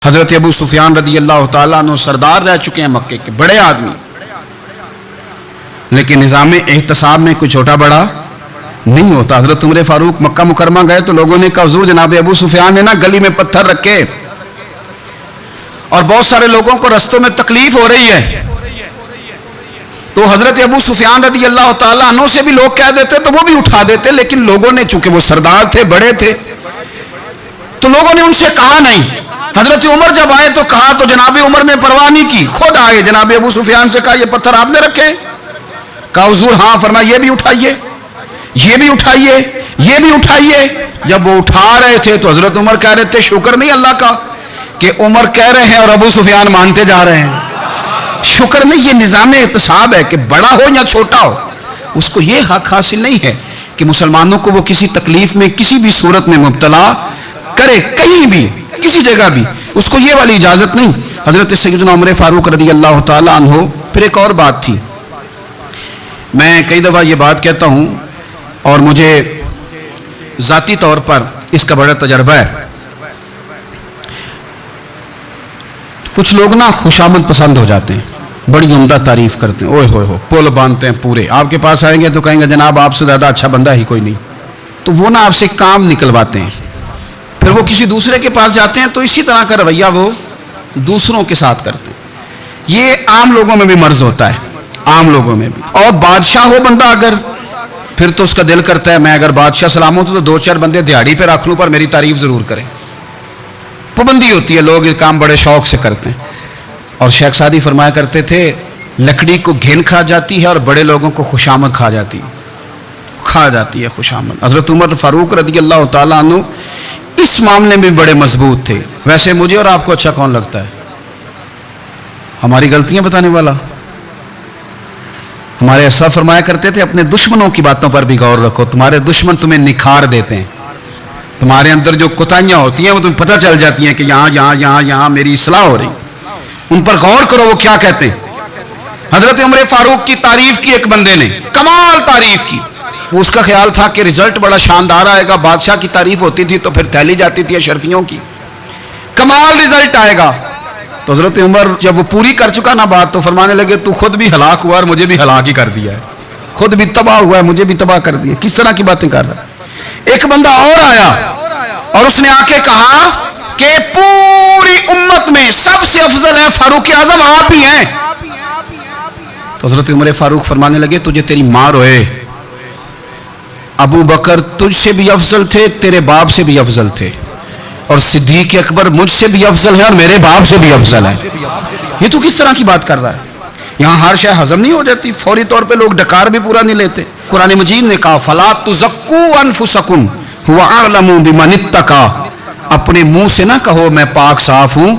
حضرت ابو سفیان رضی اللہ تعالیٰ عنہ سردار رہ چکے ہیں مکے کے بڑے آدمی، لیکن نظام احتساب میں کوئی چھوٹا بڑا نہیں ہوتا۔ حضرت عمر فاروق مکہ مکرمہ گئے تو لوگوں نے کہا حضور جناب ابو سفیان نے نا گلی میں پتھر رکھے اور بہت سارے لوگوں کو رستوں میں تکلیف ہو رہی ہے، تو حضرت ابو سفیان رضی اللہ تعالیٰ عنہ سے بھی لوگ کہہ دیتے تو وہ بھی اٹھا دیتے، لیکن لوگوں نے چونکہ وہ سردار تھے بڑے تھے تو لوگوں نے ان سے کہا نہیں۔ حضرت عمر جب آئے تو کہا تو جناب عمر نے پرواہ نہیں کی، خود آئے جناب ابو سفیان سے کہا یہ پتھر آپ نے رکھے؟ کہا حضور ہاں۔ فرمایا یہ بھی اٹھائیے، یہ بھی اٹھائیے، یہ بھی اٹھائیے۔ جب وہ اٹھا رہے تھے تو حضرت عمر کہہ رہے تھے شکر نہیں اللہ کا کہ عمر کہہ رہے ہیں اور ابو سفیان مانتے جا رہے ہیں۔ شکر نہیں، یہ نظام احتساب ہے کہ بڑا ہو یا چھوٹا ہو اس کو یہ حق حاصل نہیں ہے کہ مسلمانوں کو وہ کسی تکلیف میں کسی بھی صورت میں مبتلا کرے، کہیں بھی کسی جگہ بھی، اس کو یہ والی اجازت نہیں۔ حضرت سیدنا عمر فاروق رضی اللہ تعالیٰ عنہ۔ پھر ایک اور بات تھی، میں کئی دفعہ یہ بات کہتا ہوں اور مجھے ذاتی طور پر اس کا بڑا تجربہ ہے۔ کچھ لوگ نا خوشامد پسند ہو جاتے ہیں، بڑی عمدہ تعریف کرتے ہیں، اوئے ہوئے ہو پول باندھتے ہیں پورے، آپ کے پاس آئیں گے تو کہیں گے جناب آپ سے زیادہ اچھا بندہ ہی کوئی نہیں، تو وہ نا آپ سے کام نکلواتے ہیں۔ پھر وہ کسی دوسرے کے پاس جاتے ہیں تو اسی طرح کا رویہ وہ دوسروں کے ساتھ کرتے ہیں۔ یہ عام لوگوں میں بھی مرض ہوتا ہے، عام لوگوں میں بھی۔ اور بادشاہ ہو بندہ اگر، پھر تو اس کا دل کرتا ہے میں اگر بادشاہ سلام ہوں تو دو چار بندے دیہڑی پہ رکھ لوں پر میری تعریف ضرور کریں۔ پابندی ہوتی ہے، لوگ یہ کام بڑے شوق سے کرتے ہیں۔ اور شیخ سعدی فرمایا کرتے تھے لکڑی کو گھن کھا جاتی ہے اور بڑے لوگوں کو خوشامد کھا جاتی ہے خوشامد۔ حضرت عمر فاروق رضی اللہ تعالیٰ عنہ اس معاملے میں بڑے مضبوط تھے۔ ویسے مجھے اور آپ کو اچھا کون لگتا ہے؟ ہماری غلطیاں بتانے والا؟ ہمارے ایسا فرمایا کرتے تھے اپنے دشمنوں کی باتوں پر بھی غور رکھو، تمہارے دشمن تمہیں نکھار دیتے ہیں، تمہارے اندر جو کوتاہیاں ہوتی ہیں وہ تمہیں پتہ چل جاتی ہیں کہ یہاں میری اصلاح ہو رہی، ان پر غور کرو وہ کیا کہتے ہیں۔ حضرت عمر فاروق کی تعریف کی ایک بندے نے، کمال تعریف کی، وہ اس کا خیال تھا کہ رزلٹ بڑا شاندار آئے گا، بادشاہ کی تعریف ہوتی تھی تو پھر تھیلی جاتی تھی اشرفیوں کی، کمال رزلٹ آئے گا۔ تو حضرت عمر جب وہ پوری کر چکا نا بات تو فرمانے لگے تو خود بھی ہلاک ہوا اور مجھے بھی ہلاک ہی کر دیا ہے، خود بھی تباہ ہوا ہے مجھے بھی تباہ کر دیا۔ کس طرح کی باتیں کر رہا ہے؟ ایک بندہ اور آیا اور اس نے آ کے کہا کہ پوری امت میں سب سے افضل ہے فاروق اعظم آپ ہی ہیں۔ تو حضرت عمر فاروق فرمانے لگے تجھے تیری ماں روئے، ابو بکر تجھ سے بھی افضل تھے، تیرے باپ سے بھی افضل تھے، اور صدیق اکبر مجھ سے بھی افضل ہے اور میرے باپ سے بھی افضل ہے۔ یہ تو کس طرح کی بات کر رہا ہے؟ یہاں ہر شے ہضم نہیں ہو جاتی، فوری طور پہ لوگ ڈکار بھی پورا نہیں لیتے۔ قرآن مجید نے کہا فَلَا تُزَكُّوا أَنفُسَكُمْ هُوَ أَعْلَمُ بِمَنِ اتَّقَىٰ، اپنے منہ سے نہ کہو میں پاک صاف ہوں،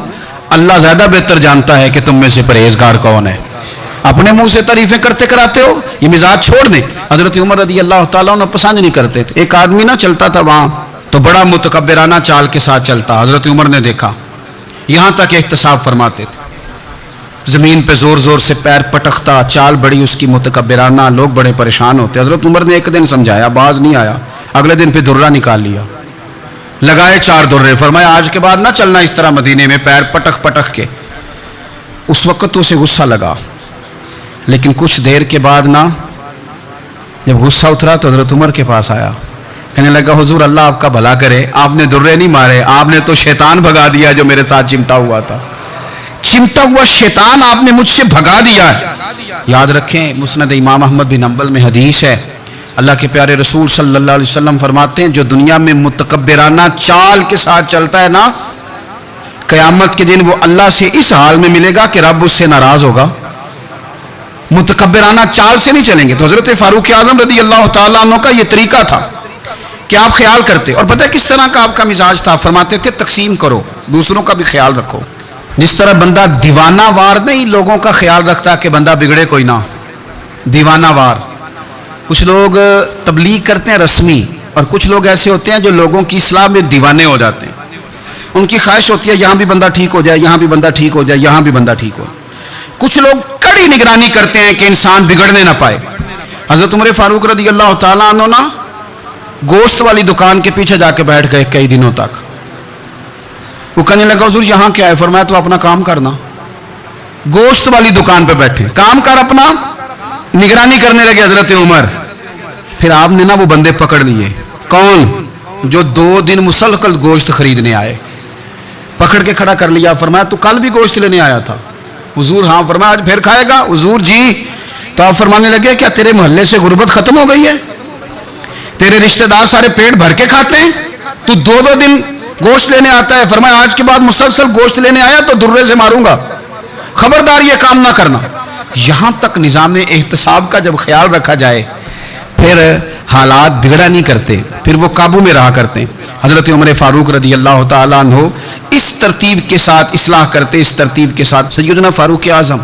اللہ زیادہ بہتر جانتا ہے کہ تم میں سے پرہیزگار کون ہے۔ اپنے منہ سے تعریفیں کرتے کراتے ہو، یہ مزاج چھوڑ دیں۔ حضرت عمر رضی اللہ تعالیٰ عنہ پسند نہیں کرتے تھے۔ ایک آدمی نہ چلتا تھا وہاں تو بڑا متکبرانہ چال کے ساتھ چلتا، حضرت عمر نے دیکھا، یہاں تک احتساب فرماتے تھے، زمین پہ زور زور سے پیر پٹکتا، چال بڑی اس کی متکبرانہ، لوگ بڑے پریشان ہوتے۔ حضرت عمر نے ایک دن سمجھایا، باز نہیں آیا، اگلے دن پہ درہ نکال لیا، لگائے 4 درے، فرمایا آج کے بعد نہ چلنا اس طرح مدینے میں پیر پٹک پٹک کے۔ اس وقت تو اسے غصہ لگا، لیکن کچھ دیر کے بعد نا جب غصہ اترا تو حضرت عمر کے پاس آیا، کہنے لگا حضور اللہ آپ کا بھلا کرے، آپ نے درے نہیں مارے، آپ نے تو شیطان بھگا دیا جو میرے ساتھ چمٹا ہوا تھا، چمٹا ہوا شیطان آپ نے مجھ سے بھگا دیا ہے۔ یاد رکھیں مسند امام احمد بن حنبل میں حدیث ہے، اللہ کے پیارے رسول صلی اللہ علیہ وسلم فرماتے ہیں جو دنیا میں متکبرانہ چال کے ساتھ چلتا ہے نا، قیامت کے دن وہ اللہ سے اس حال میں ملے گا کہ رب اس سے ناراض ہوگا۔ متکبرانہ چال سے نہیں چلیں گے۔ تو حضرت فاروق اعظم رضی اللہ تعالیٰ عنہ کا یہ طریقہ تھا کہ آپ خیال کرتے، اور پتہ کس طرح کا آپ کا مزاج تھا؟ فرماتے تھے تقسیم کرو، دوسروں کا بھی خیال رکھو۔ جس طرح بندہ دیوانہ وار نہیں لوگوں کا خیال رکھتا کہ بندہ بگڑے کوئی نہ، دیوانہ وار۔ کچھ لوگ تبلیغ کرتے ہیں رسمی، اور کچھ لوگ ایسے ہوتے ہیں جو لوگوں کی اصلاح میں دیوانے ہو جاتے ہیں، ان کی خواہش ہوتی ہے یہاں بھی بندہ ٹھیک ہو جائے، یہاں بھی بندہ ٹھیک ہو جائے، یہاں بھی بندہ ٹھیک ہو۔ کچھ لوگ کڑی نگرانی کرتے ہیں کہ انسان بگڑنے نہ پائے۔ حضرت عمر فاروق رضی اللہ تعالیٰ عنہ نا گوشت والی دکان کے پیچھے جا کے بیٹھ گئے کئی دنوں تک، وہ کہنے لگا حضور یہاں کیا ہے؟ فرمایا تو اپنا کام کرنا، گوشت والی دکان پہ بیٹھے کام کر اپنا، نگرانی کرنے لگے حضرت عمر۔ پھر آپ نے نا وہ بندے پکڑ لیے، کون؟ جو 2 دن مسلسل گوشت خریدنے آئے، پکڑ کے کھڑا کر لیا۔ فرمایا تو کل بھی گوشت لینے آیا تھا؟ حضور ہاں۔ فرمایا آج پھر کھائے گا؟ حضور جی۔ تو آپ فرمانے لگے کیا تیرے محلے سے غربت ختم ہو گئی ہے؟ تیرے رشتہ دار سارے پیٹ بھر کے کھاتے ہیں، تو 2 دن گوشت لینے آتا ہے؟ فرمایا آج کے بعد مسلسل گوشت لینے آیا تو درے سے ماروں گا، خبردار یہ کام نہ کرنا۔ یہاں تک نظام احتساب کا جب خیال رکھا جائے پھر حالات بگڑا نہیں کرتے، پھر وہ قابو میں رہا کرتے ہیں۔ حضرت عمر فاروق رضی اللہ تعالیٰ عنہ اس ترتیب کے ساتھ اصلاح کرتے، اس ترتیب کے ساتھ۔ سیدنا فاروق اعظم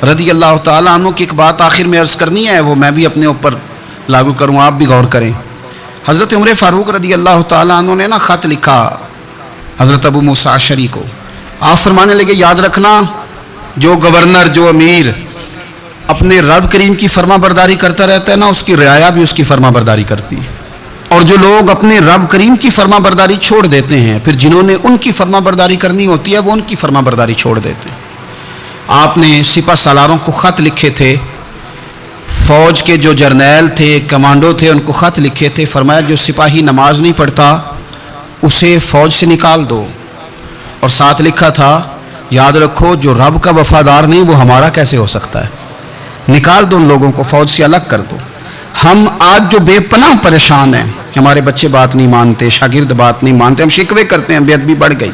رضی اللہ تعالیٰ عنہ کی ایک بات آخر میں عرض کرنی ہے، وہ میں بھی اپنے اوپر لاگو کروں، آپ بھی غور کریں۔ حضرت عمر فاروق رضی اللہ تعالیٰ عنہ نے نا خط لکھا حضرت ابو موسیٰ اشعری کو۔ آپ فرمانے لگے یاد رکھنا جو گورنر، جو امیر اپنے رب کریم کی فرما برداری کرتا رہتا ہے نا، اس کی رعایا بھی اس کی فرما برداری کرتی ہے، اور جو لوگ اپنے رب کریم کی فرما برداری چھوڑ دیتے ہیں پھر جنہوں نے ان کی فرما برداری کرنی ہوتی ہے وہ ان کی فرما برداری چھوڑ دیتے ہیں۔ آپ نے سپہ سالاروں کو خط لکھے تھے، فوج کے جو جرنیل تھے، کمانڈو تھے، ان کو خط لکھے تھے۔ فرمایا جو سپاہی نماز نہیں پڑھتا اسے فوج سے نکال دو، اور ساتھ لکھا تھا یاد رکھو جو رب کا وفادار نہیں وہ ہمارا کیسے ہو سکتا ہے، نکال دو ان لوگوں کو، فوج سے الگ کر دو۔ ہم آج جو بے پناہ پریشان ہیں، ہمارے بچے بات نہیں مانتے، شاگرد بات نہیں مانتے، ہم شکوے کرتے ہیں، بے ادبی بڑھ گئی۔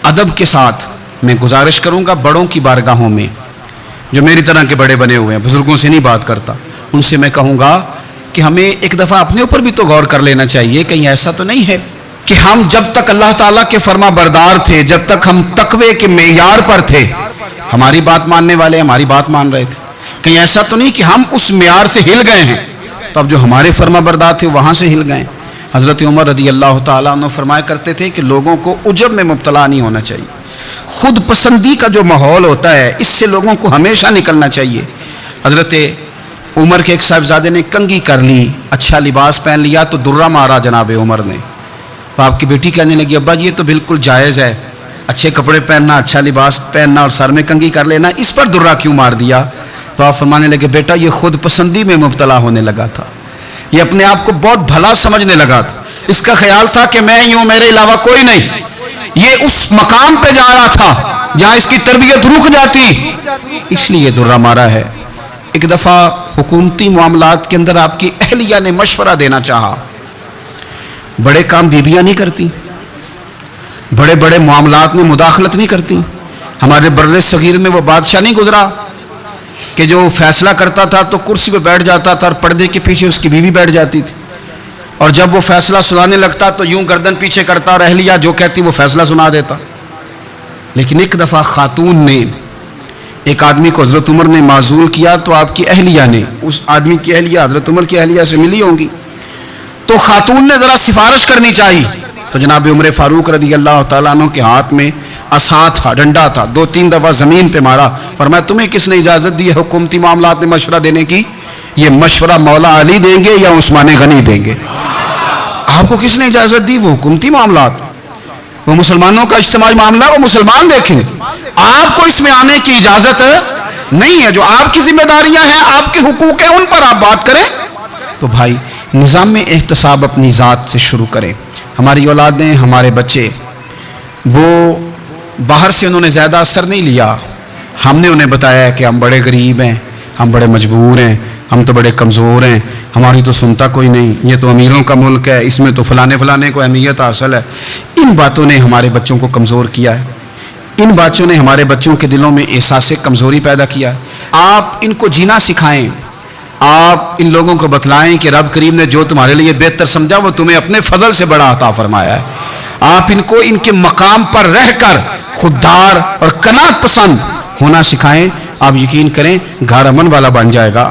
ادب کے ساتھ میں گزارش کروں گا بڑوں کی بارگاہوں میں، جو میری طرح کے بڑے بنے ہوئے ہیں، بزرگوں سے نہیں بات کرتا، ان سے میں کہوں گا کہ ہمیں ایک دفعہ اپنے اوپر بھی تو غور کر لینا چاہیے، کہیں ایسا تو نہیں ہے کہ ہم جب تک اللہ تعالیٰ کے فرما بردار تھے، جب تک ہم تقوی کے معیار پر تھے، ہماری بات ماننے والے ہماری بات مان رہے تھے، کہیں ایسا تو نہیں کہ ہم اس معیار سے ہل گئے ہیں تو اب جو ہمارے فرما بردار تھے وہاں سے ہل گئے۔ حضرت عمر رضی اللہ تعالیٰ عنہ فرمایا کرتے تھے کہ لوگوں کو عجب میں مبتلا نہیں ہونا چاہیے، خود پسندی کا جو ماحول ہوتا ہے اس سے لوگوں کو ہمیشہ نکلنا چاہیے۔ حضرت عمر کے ایک صاحبزادے نے کنگھی کر لی، اچھا لباس پہن لیا تو درہ مارا جناب عمر نے۔ تو آپ کی بیٹی کہنے لگی ابا یہ تو بالکل جائز ہے، اچھے کپڑے پہننا، اچھا لباس پہننا اور سر میں کنگھی کر لینا، اس پر درہ کیوں مار دیا؟ تو آپ فرمانے لگے بیٹا یہ خود پسندی میں مبتلا ہونے لگا تھا، یہ اپنے آپ کو بہت بھلا سمجھنے لگا تھا، اس کا خیال تھا کہ میں یوں، میرے علاوہ کوئی نہیں، یہ اس مقام پہ جا رہا تھا جہاں اس کی تربیت رک جاتی، اس لیے درہ مارا ہے۔ ایک دفعہ حکومتی معاملات کے اندر آپ کی اہلیہ نے مشورہ دینا چاہا، بڑے کام بیویاں نہیں کرتی، بڑے بڑے معاملات میں مداخلت نہیں کرتی۔ ہمارے بر صغیر میں وہ بادشاہ نہیں گزرا کہ جو فیصلہ کرتا تھا تو کرسی پہ بیٹھ جاتا تھا اور پردے کے پیچھے اس کی بیوی بیٹھ جاتی تھی، اور جب وہ فیصلہ سنانے لگتا تو یوں گردن پیچھے کرتا اور اہلیہ جو کہتی وہ فیصلہ سنا دیتا۔ لیکن ایک دفعہ خاتون نے ایک آدمی کو حضرت عمر نے معزول کیا تو آپ کی اہلیہ نے، اس آدمی کی اہلیہ حضرت عمر کی اہلیہ سے ملی ہوں گی، تو خاتون نے ذرا سفارش کرنی چاہیے، تو جناب عمر فاروق رضی اللہ تعالیٰ عنہ کے ہاتھ میں عصا تھا، ڈنڈا تھا، 2-3 دفعہ زمین پہ مارا، فرمایا تمہیں کس نے اجازت دی ہے حکومتی معاملات میں مشورہ دینے کی؟ یہ مشورہ مولا علی دیں گے یا عثمان غنی دیں گے؟ آپ کو کس نے اجازت دی؟ وہ حکومتی معاملات، وہ مسلمانوں کا اجتماعی معاملہ، وہ مسلمان دیکھیں، آپ کو اس میں آنے کی اجازت نہیں ہے، جو آپ کی ذمہ داریاں ہیں، آپ کے حقوق ہیں، ان پر آپ بات کریں۔ تو بھائی نظام میں احتساب اپنی ذات سے شروع کریں۔ ہماری اولادیں، ہمارے بچے، وہ باہر سے انہوں نے زیادہ اثر نہیں لیا، ہم نے انہیں بتایا کہ ہم بڑے غریب ہیں، ہم بڑے مجبور ہیں، ہم تو بڑے کمزور ہیں، ہماری تو سنتا کوئی نہیں، یہ تو امیروں کا ملک ہے، اس میں تو فلانے فلانے کو اہمیت حاصل ہے۔ ان باتوں نے ہمارے بچوں کو کمزور کیا ہے، ان باتوں نے ہمارے بچوں کے دلوں میں احساس کمزوری پیدا کیا ہے۔ آپ ان کو جینا سکھائیں، آپ ان لوگوں کو بتلائیں کہ رب کریم نے جو تمہارے لیے بہتر سمجھا وہ تمہیں اپنے فضل سے بڑا عطا فرمایا ہے۔ آپ ان کو ان کے مقام پر رہ کر خوددار اور قناعت پسند ہونا سکھائیں، آپ یقین کریں گھر امن والا بن جائے گا۔